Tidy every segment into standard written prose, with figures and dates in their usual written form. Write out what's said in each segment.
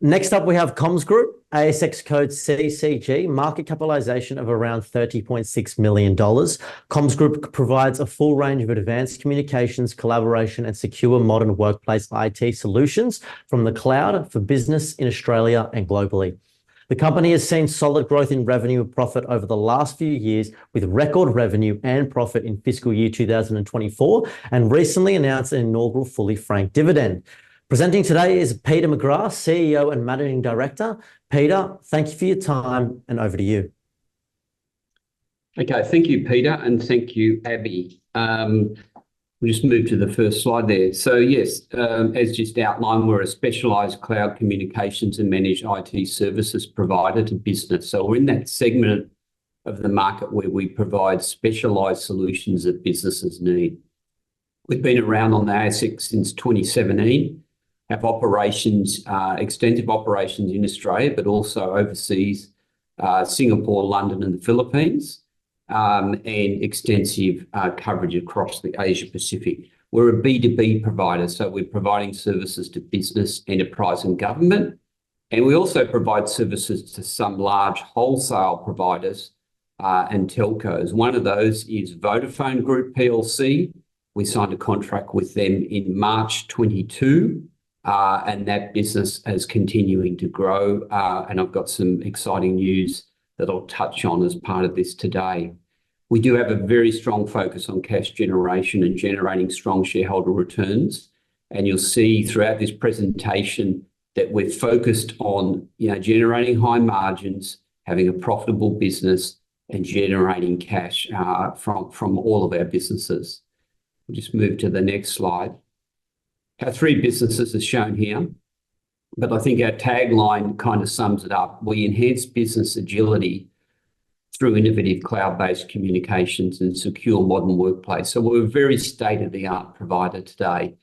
Next up, we have Comms Group, ASX code CCG, market capitalization of around $30.6 million. Comms Group provides a full range of advanced communications, collaboration, and secure modern workplace IT solutions from the cloud for business in Australia and globally. The company has seen solid growth in revenue and profit over the last few years, with record revenue and profit in fiscal year 2024, and recently announced an inaugural fully franked dividend. Presenting today is Peter McGrath, CEO and Managing Director. Peter, thank you for your time, and over to you. Okay, thank you, Peter, and thank you, Abby. We'll just move to the first slide there. So yes, as just outlined, we're a specialised cloud communications and managed IT services provider to business. So we're in that segment of the market where we provide specialised solutions that businesses need. We've been around on the ASX since 2017, have operations, extensive operations in Australia, but also overseas, Singapore, London and the Philippines, and extensive coverage across the Asia Pacific. We're a B2B provider, so we're providing services to business, enterprise and government. And we also provide services to some large wholesale providers and telcos. One of those is Vodafone Group PLC. We signed a contract with them in March 22. And that business is continuing to grow. And I've got some exciting news that I'll touch on as part of this today. We do have a very strong focus on cash generation and generating strong shareholder returns. And you'll see throughout this presentation that we're focused on generating high margins, having a profitable business, and generating cash from all of our businesses. We'll just move to the next slide. Our three businesses are shown here, but I think our tagline kind of sums it up. We enhance business agility through innovative cloud-based communications and secure modern workplace. So we're a very state-of-the-art provider today.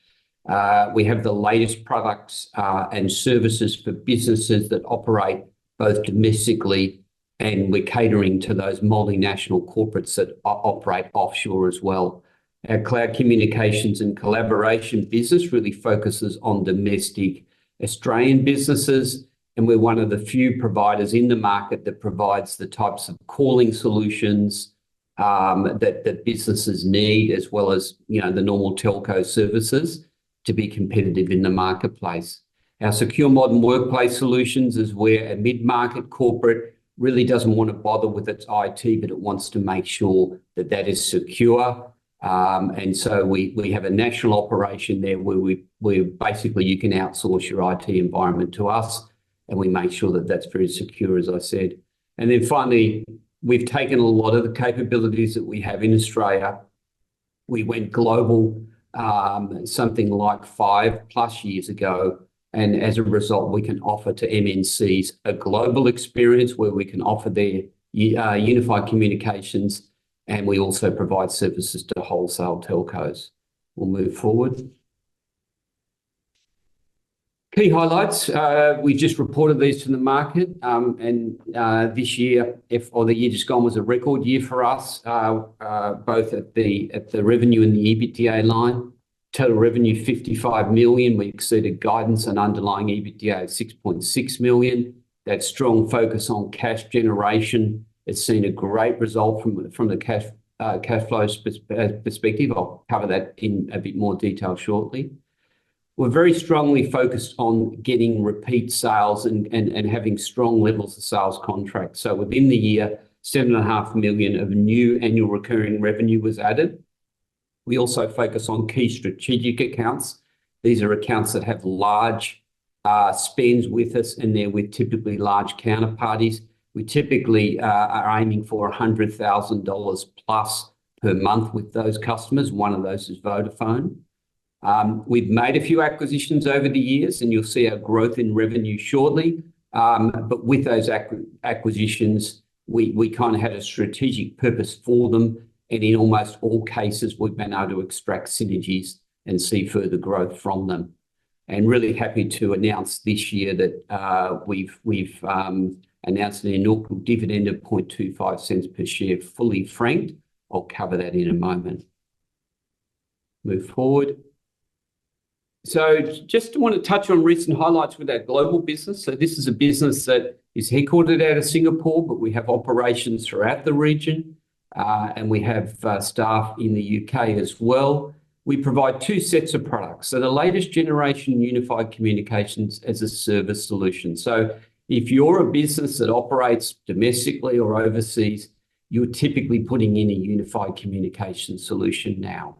We have the latest products and services for businesses that operate both domestically, and we're catering to those multinational corporates that operate offshore as well. Our cloud communications and collaboration business really focuses on domestic Australian businesses, and we're one of the few providers in the market that provides the types of calling solutions that businesses need, as well as the normal telco services to be competitive in the marketplace. Our secure modern workplace solutions is where a mid-market corporate really doesn't want to bother with its IT, but it wants to make sure that that is secure. And so we have a national operation there where basically you can outsource your IT environment to us, and we make sure that that's very secure, as I said. And then finally, we've taken a lot of the capabilities that we have in Australia. We went global something like 5+ years ago, and as a result, we can offer to MNCs a global experience where we can offer their unified communications. And we also provide services to wholesale telcos. We'll move forward. Key highlights. We just reported these to the market. And this year, or the year just gone, was a record year for us, both at the revenue and the EBITDA line. Total revenue, 55 million. We exceeded guidance and underlying EBITDA of 6.6 million. That strong focus on cash generation. It's seen a great result from the cash flows perspective. I'll cover that in a bit more detail shortly. We're very strongly focused on getting repeat sales and having strong levels of sales contracts. So within the year, 7.5 million of new annual recurring revenue was added. We also focus on key strategic accounts. These are accounts that have large spends with us, and they're with typically large counterparties. We typically are aiming for $100,000 plus per month with those customers. One of those is Vodafone. We've made a few acquisitions over the years, and you'll see our growth in revenue shortly. But with those acquisitions, we kind of had a strategic purpose for them. And in almost all cases, we've been able to extract synergies and see further growth from them. And really happy to announce this year that we've announced an inaugural dividend of 0.25 per share, fully franked. I'll cover that in a moment. Move forward. So just want to touch on recent highlights with our global business. So this is a business that is headquartered out of Singapore, but we have operations throughout the region, and we have staff in the UK as well. We provide two sets of products. So the latest generation unified communications as a service solution. So if you're a business that operates domestically or overseas, you're typically putting in a unified communication solution now.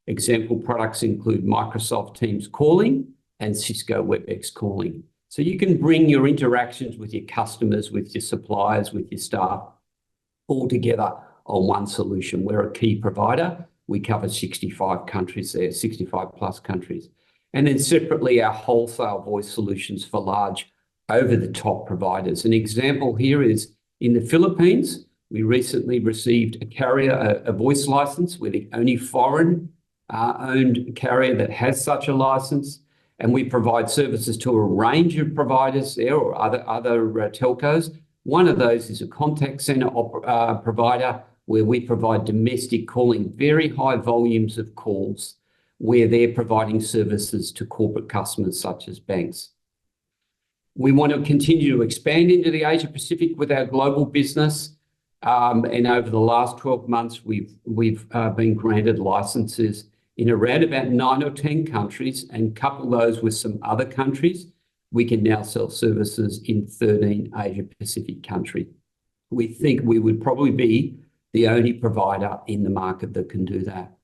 Example products include Microsoft Teams calling and Cisco WebEx calling. So you can bring your interactions with your customers, with your suppliers, with your staff, all together on one solution. We're a key provider. We cover 65 countries there, 65 plus countries. And then separately, our wholesale voice solutions for large over-the-top providers. An example here is in the Philippines, we recently received a carrier, a voice license. We're the only foreign owned carrier that has such a license. And we provide services to a range of providers there or other telcos. One of those is a contact center provider where we provide domestic calling, very high volumes of calls, where they're providing services to corporate customers such as banks. We want to continue to expand into the Asia Pacific with our global business. And over the last 12 months, we've been granted licenses in around about 9 or 10 countries, and couple those with some other countries. We can now sell services in 13 Asia Pacific countries. We think we would probably be the only provider in the market that can do that.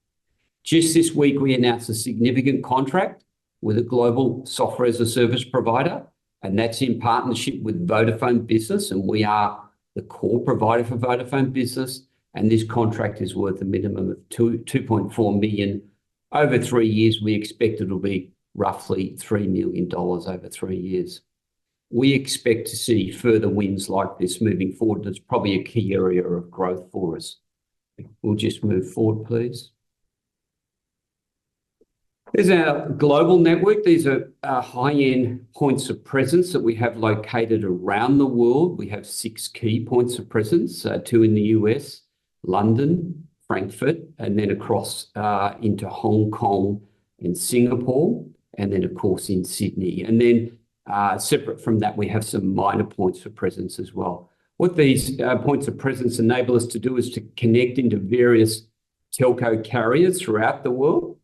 Just this week, we announced a significant contract with a global software as a service provider, and that's in partnership with Vodafone Business, and we are the core provider for Vodafone Business, and this contract is worth a minimum of $2.4 million. Over 3 years, we expect it'll be roughly $3 million over 3 years. We expect to see further wins like this moving forward. That's probably a key area of growth for us. We'll just move forward, please. There's our global network. These are high-end points of presence that we have located around the world. We have 6 key points of presence, 2 in the US, London, Frankfurt, and then across into Hong Kong and Singapore, and then, of course, in Sydney. And then separate from that, we have some minor points of presence as well. What these points of presence enable us to do is to connect into various telco carriers throughout the world,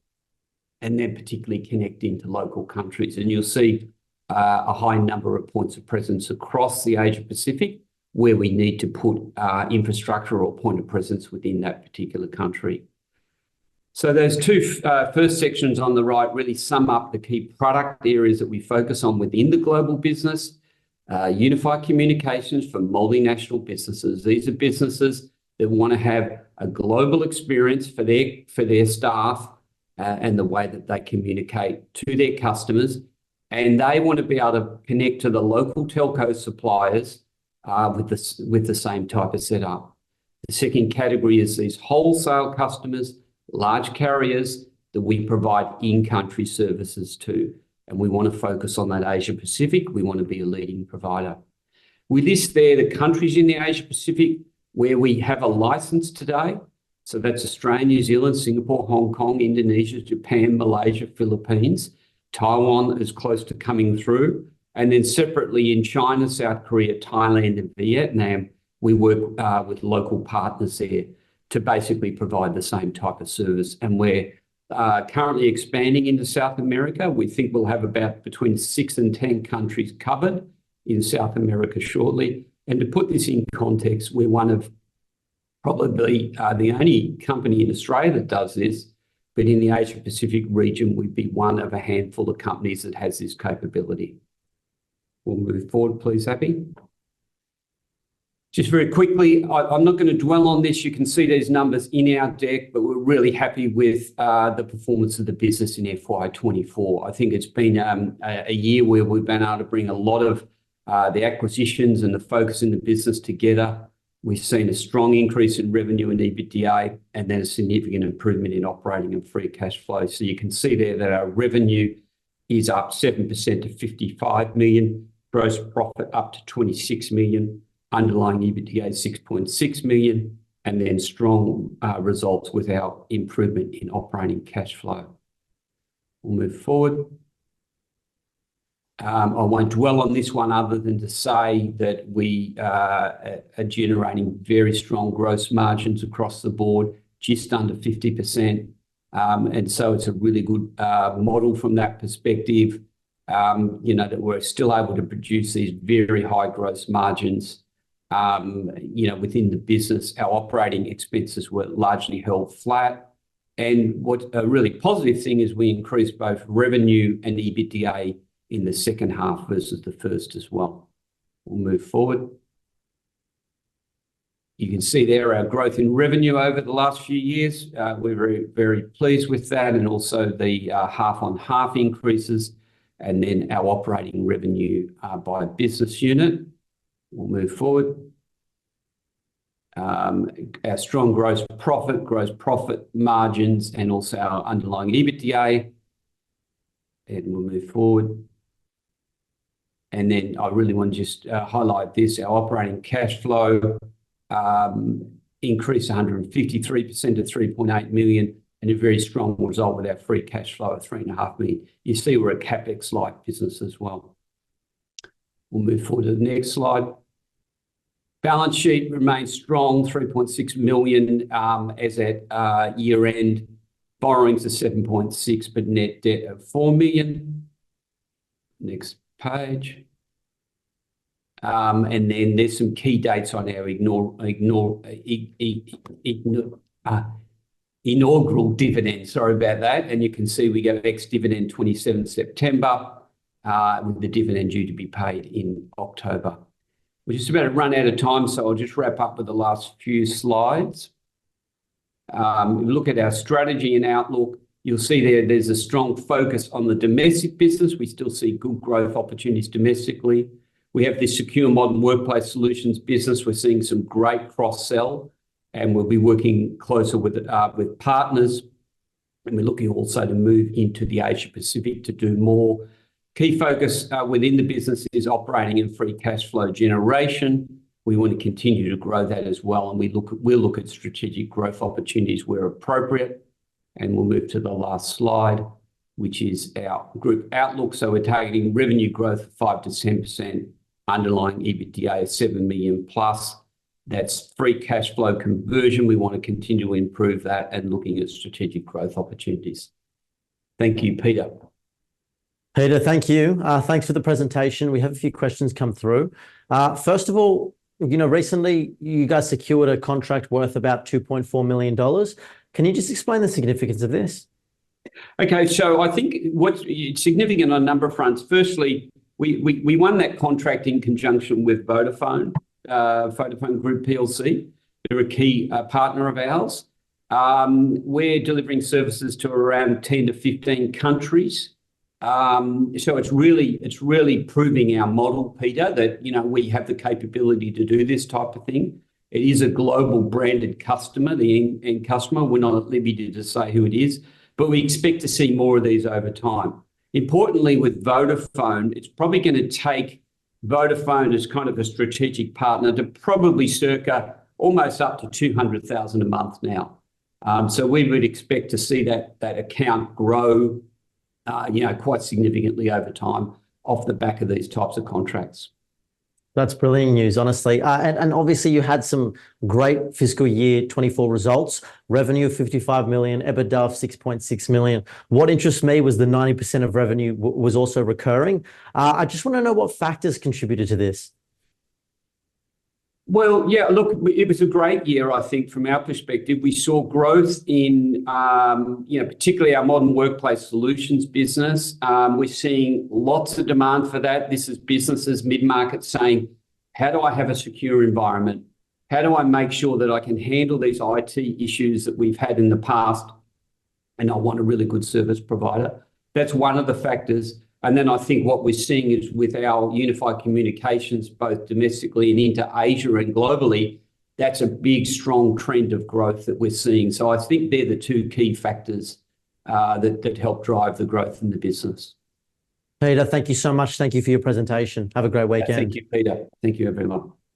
and then particularly connect into local countries. And you'll see a high number of points of presence across the Asia Pacific where we need to put infrastructure or point of presence within that particular country. So those two first sections on the right really sum up the key product areas that we focus on within the global business. Unified communications for multinational businesses. These are businesses that want to have a global experience for their staff and the way that they communicate to their customers. And they want to be able to connect to the local telco suppliers with the same type of setup. The second category is these wholesale customers, large carriers that we provide in-country services to. And we want to focus on that Asia Pacific. We want to be a leading provider. We list there the countries in the Asia Pacific where we have a license today. So that's Australia, New Zealand, Singapore, Hong Kong, Indonesia, Japan, Malaysia, Philippines. Taiwan is close to coming through. And then separately in China, South Korea, Thailand, and Vietnam, we work with local partners there to basically provide the same type of service. And we're currently expanding into South America. We think we'll have about between 6 and 10 countries covered in South America shortly. And to put this in context, we're one of probably the only company in Australia that does this, but in the Asia Pacific region, we'd be one of a handful of companies that has this capability. We'll move forward, please, Happy. Just very quickly, I'm not going to dwell on this. You can see these numbers in our deck, but we're really happy with the performance of the business in FY24. I think it's been a year where we've been able to bring a lot of the acquisitions and the focus in the business together. We've seen a strong increase in revenue and EBITDA, and then a significant improvement in operating and free cash flow. So you can see there that our revenue is up 7% to 55 million, gross profit up to 26 million, underlying EBITDA 6.6 million, and then strong results with our improvement in operating cash flow. We'll move forward. I won't dwell on this one other than to say that we are generating very strong gross margins across the board, just under 50%. And so it's a really good model from that perspective, that we're still able to produce these very high gross margins. Within the business, our operating expenses were largely held flat. And what a really positive thing is we increased both revenue and EBITDA in the second half versus the first as well. We'll move forward. You can see there our growth in revenue over the last few years. We're very, very pleased with that, and also the half-on-half increases, and then our operating revenue by business unit. We'll move forward. Our strong gross profit margins, and also our underlying EBITDA. And we'll move forward. And then I really want to just highlight this. Our operating cash flow increased 153% to 3.8 million, and a very strong result with our free cash flow of 3.5 million. You see we're a CapEx-like business as well. We'll move forward to the next slide. Balance sheet remains strong, 3.6 million as at year end. Borrowings are 7.6, but net debt of 4 million. Next page. And then there's some key dates on our inaugural dividend. Sorry about that. And you can see we go ex-dividend 27 September, with the dividend due to be paid in October. We're just about to run out of time, so I'll just wrap up with the last few slides. Look at our strategy and outlook. You'll see there's a strong focus on the domestic business. We still see good growth opportunities domestically. We have this secure modern workplace solutions business. We're seeing some great cross-sell, and we'll be working closer with partners. And we're looking also to move into the Asia Pacific to do more. Key focus within the business is operating and free cash flow generation. We want to continue to grow that as well, and we'll look at strategic growth opportunities where appropriate. And we'll move to the last slide, which is our group outlook. So we're targeting revenue growth of 5 to 10%, underlying EBITDA of 7 million plus. That's free cash flow conversion. We want to continue to improve that, and looking at strategic growth opportunities. Thank you, Peter. Peter, thank you. Thanks for the presentation. We have a few questions come through. First of all, recently you guys secured a contract worth about $2.4 million. Can you just explain the significance of this? Okay, so I think what's significant on a number of fronts. Firstly, we won that contract in conjunction with Vodafone Group PLC. They're a key partner of ours. We're delivering services to around 10 to 15 countries. So it's really proving our model, Peter, that we have the capability to do this type of thing. It is a global branded customer, the end customer. We're not at liberty to say who it is, but we expect to see more of these over time. Importantly, with Vodafone, it's probably going to take Vodafone as kind of a strategic partner to probably circa almost up to 200,000 a month now. So we would expect to see that account grow quite significantly over time off the back of these types of contracts. That's brilliant news, honestly. And obviously you had some great fiscal year 24 results, revenue of 55 million, EBITDA of 6.6 million. What interests me was the 90% of revenue was also recurring. I just want to know what factors contributed to this. Well, yeah, look, it was a great year, I think, from our perspective. We saw growth in, particularly our modern workplace solutions business. We're seeing lots of demand for that. This is businesses, mid-market, saying, how do I have a secure environment? How do I make sure that I can handle these IT issues that we've had in the past? And I want a really good service provider. That's one of the factors. And then I think what we're seeing is with our unified communications, both domestically and into Asia and globally, that's a big, strong trend of growth that we're seeing. So I think they're the two key factors that help drive the growth in the business. Peter, thank you so much. Thank you for your presentation. Have a great weekend. Thank you, Peter. Thank you, everyone.